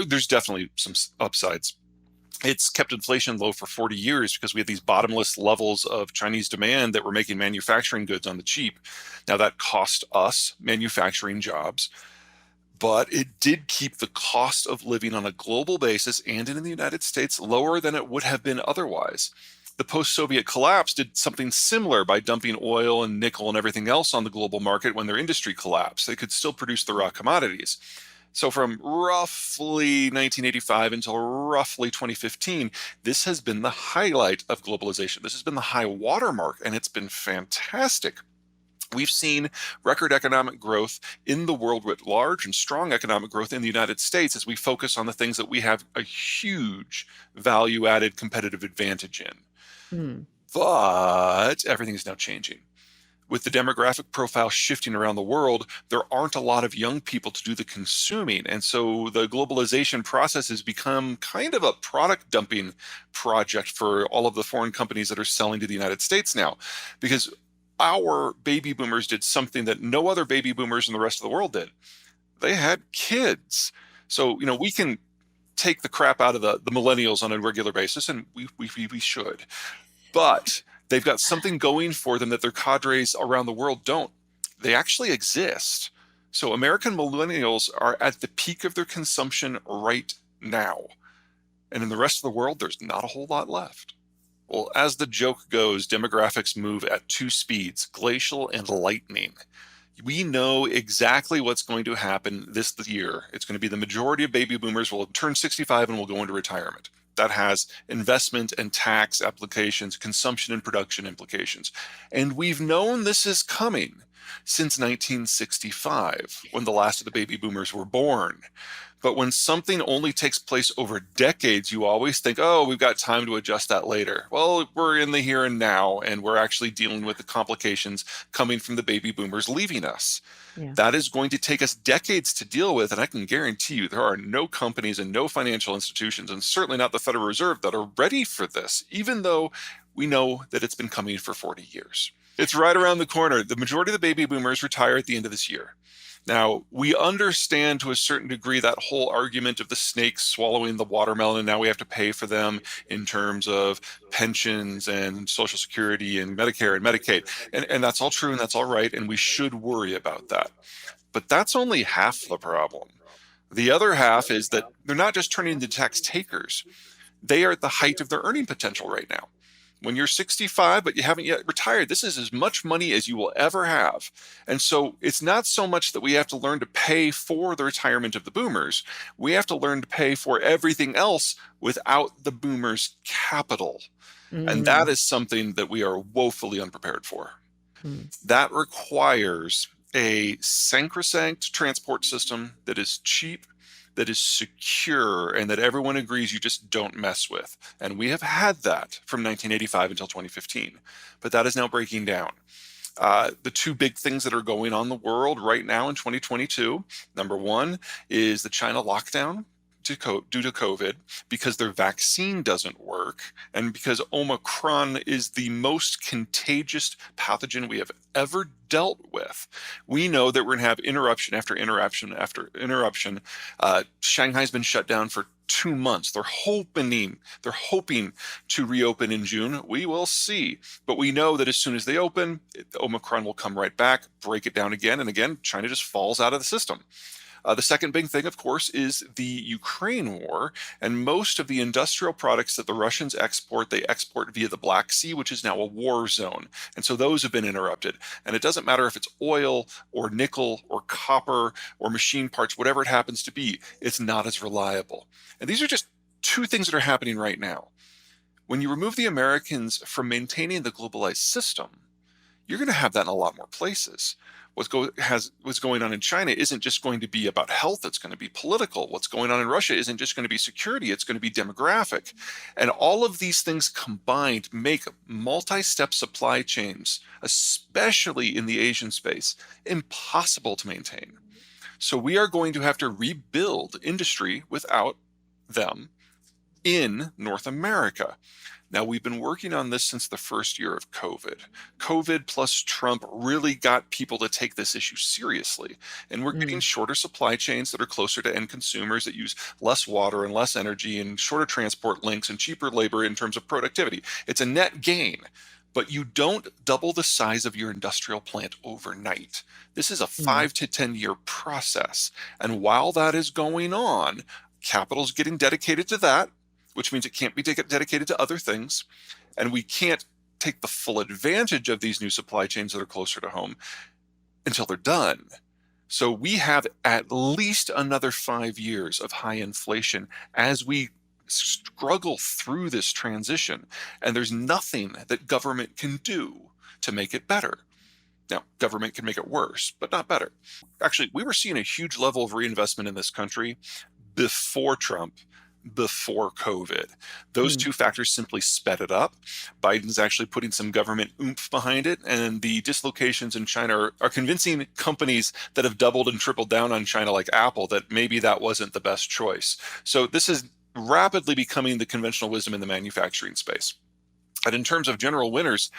There's definitely some upsides. It's kept inflation low for 40 years because we had these bottomless levels of Chinese demand that were making manufacturing goods on the cheap. Now, that cost us manufacturing jobs, but it did keep the cost of living on a global basis and in the United States lower than it would have been otherwise. The post-Soviet collapse did something similar by dumping oil and nickel and everything else on the global market when their industry collapsed. They could still produce the raw commodities. So from roughly 1985 until roughly 2015, this has been the highlight of globalization. This has been the high watermark, and it's been fantastic. We've seen record economic growth in the world writ large and strong economic growth in the United States as we focus on the things that we have a huge value-added competitive advantage in. Hmm. But everything is now changing. With the demographic profile shifting around the world, there aren't a lot of young people to do the consuming. And so the globalization process has become kind of a product dumping project for all of the foreign companies that are selling to the United States now. Because our baby boomers did something that no other baby boomers in the rest of the world did. They had kids. So, we can take the crap out of the millennials on a regular basis, and we should. But they've got something going for them that their cadres around the world don't. They actually exist. So American millennials are at the peak of their consumption right now. And in the rest of the world, there's not a whole lot left. Well, as the joke goes, demographics move at two speeds, glacial and lightning. We know exactly what's going to happen this year. It's going to be the majority of baby boomers will turn 65 and will go into retirement. That has investment and tax applications, consumption and production implications. And we've known this is coming since 1965, when the last of the baby boomers were born. But when something only takes place over decades, you always think, oh, we've got time to adjust that later. Well, we're in the here and now, and we're actually dealing with the complications coming from the baby boomers leaving us. Yeah. That is going to take us decades to deal with, and I can guarantee you there are no companies and no financial institutions, and certainly not the Federal Reserve, that are ready for this, even though we know that it's been coming for 40 years. It's right around the corner. The majority of the baby boomers retire at the end of this year. Now, we understand to a certain degree that whole argument of the snakes swallowing the watermelon, and now we have to pay for them in terms of pensions and Social Security and Medicare and Medicaid. And that's all true and that's all right, and we should worry about that. But that's only half the problem. The other half is that they're not just turning into tax takers. They are at the height of their earning potential right now. When you're 65, but you haven't yet retired, this is as much money as you will ever have. And so it's not so much that we have to learn to pay for the retirement of the boomers. We have to learn to pay for everything else without the boomers' capital. And that is something that we are woefully unprepared for. That requires a sacrosanct transport system that is cheap, that is secure, and that everyone agrees you just don't mess with. And we have had that from 1985 until 2015, but that is now breaking down. The two big things that are going on in the world right now in 2022, number one is the China lockdown due to COVID, because their vaccine doesn't work, and because Omicron is the most contagious pathogen we have ever dealt with. We know that we're going to have interruption after interruption after interruption. Shanghai's been shut down for 2 months. They're hoping to reopen in June. We will see. But we know that as soon as they open, Omicron will come right back, break it down again, and again, China just falls out of the system. The second big thing, of course, is the Ukraine war, and most of the industrial products that the Russians export, they export via the Black Sea, which is now a war zone. And so those have been interrupted. And it doesn't matter if it's oil or nickel or copper or machine parts, whatever it happens to be, it's not as reliable. And these are just two things that are happening right now. When you remove the Americans from maintaining the globalized system, you're going to have that in a lot more places. What's going on in China isn't just going to be about health, it's going to be political. What's going on in Russia isn't just going to be security, it's going to be demographic. And all of these things combined make multi-step supply chains, especially in the Asian space, impossible to maintain. So we are going to have to rebuild industry without them. in North America. Now, we've been working on this since the first year of COVID. COVID plus Trump really got people to take this issue seriously. And we're getting Mm. shorter supply chains that are closer to end consumers that use less water and less energy and shorter transport links and cheaper labor in terms of productivity. It's a net gain. But you don't double the size of your industrial plant overnight. This is a Mm. 5 to 10 year process. And while that is going on, capital's getting dedicated to that, which means it can't be dedicated to other things. And we can't take the full advantage of these new supply chains that are closer to home until they're done. So we have at least another 5 years of high inflation as we struggle through this transition. And there's nothing that government can do to make it better. Now, government can make it worse, but not better. Actually, we were seeing a huge level of reinvestment in this country before Trump, before COVID. Those Mm. two factors simply sped it up. Biden's actually putting some government oomph behind it, and the dislocations in China are convincing companies that have doubled and tripled down on China, like Apple, that maybe that wasn't the best choice. So this is rapidly becoming the conventional wisdom in the manufacturing space. And in terms of general winners,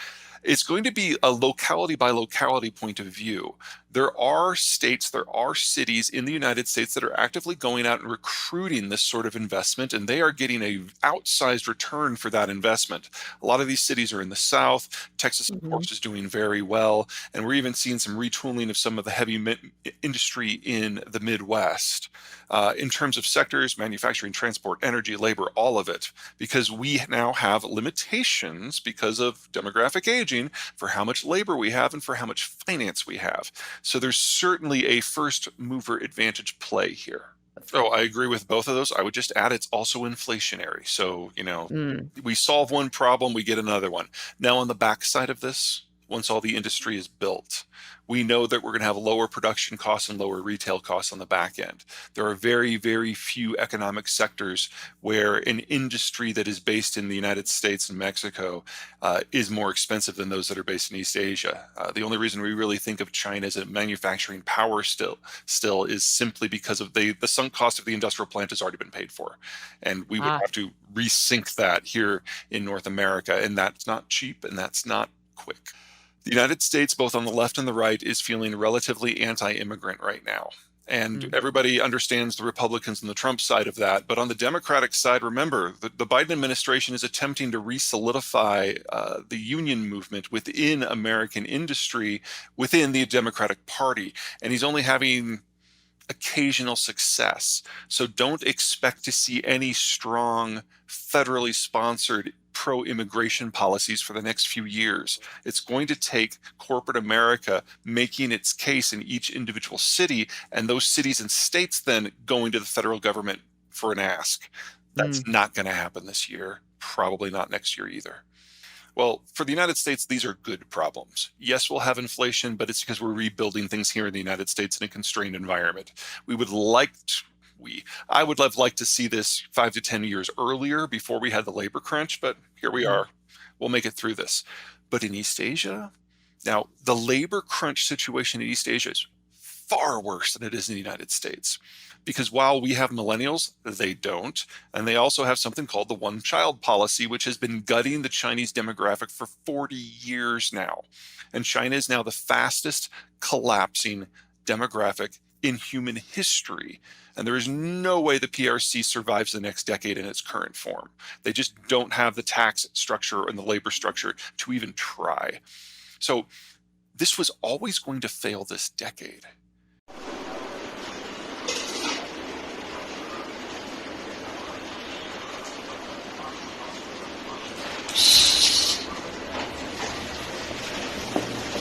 it's going to be a locality by locality point of view. There are states, there are cities in the United States that are actively going out and recruiting this sort of investment, and they are getting a outsized return for that investment. A lot of these cities are in the South. Texas, of Mhm. course, is doing very well, and we're even seeing some retooling of some of the heavy industry in the Midwest. In terms of sectors, manufacturing, transport, energy, labor, all of it, because we now have limitations because of demographic aging for how much labor we have and for how much finance we have. So there's certainly a first mover advantage play here. Oh, I agree with both of those. I would just add it's also inflationary. So, Mm. we solve one problem, we get another one. Now, on the backside of this, once all the industry is built, we know that we're going to have lower production costs and lower retail costs on the back end. There are very, very few economic sectors where an industry that is based in the United States and Mexico is more expensive than those that are based in East Asia. The only reason we really think of China as a manufacturing power still is simply because of the sunk cost of the industrial plant has already been paid for, and we would Ah. have to resync that here in North America, and that's not cheap and that's not quick. The United States, both on the left and the right, is feeling relatively anti-immigrant right now. And Mm. everybody understands the Republicans and the Trump side of that. But on the Democratic side, remember, the Biden administration is attempting to re-solidify the union movement within American industry, within the Democratic Party. And he's only having occasional success. So don't expect to see any strong federally sponsored pro immigration policies for the next few years. It's going to take corporate America making its case in each individual city, and those cities and states then going to the federal government for an ask. That's Mm. not going to happen this year, probably not next year either. Well, for the United States, these are good problems. Yes, we'll have inflation, but it's because we're rebuilding things here in the United States in a constrained environment. We would like to, I would have liked to see this 5 to 10 years earlier before we had the labor crunch, but here we Mm. are. We'll make it through this. But in East Asia, now the labor crunch situation in East Asia is far worse than it is in the United States. Because while we have millennials, they don't. And they also have something called the one child policy, which has been gutting the Chinese demographic for 40 years now. And China is now the fastest collapsing demographic in human history. And there is no way the PRC survives the next decade in its current form. They just don't have the tax structure and the labor structure to even try. So this was always going to fail this decade.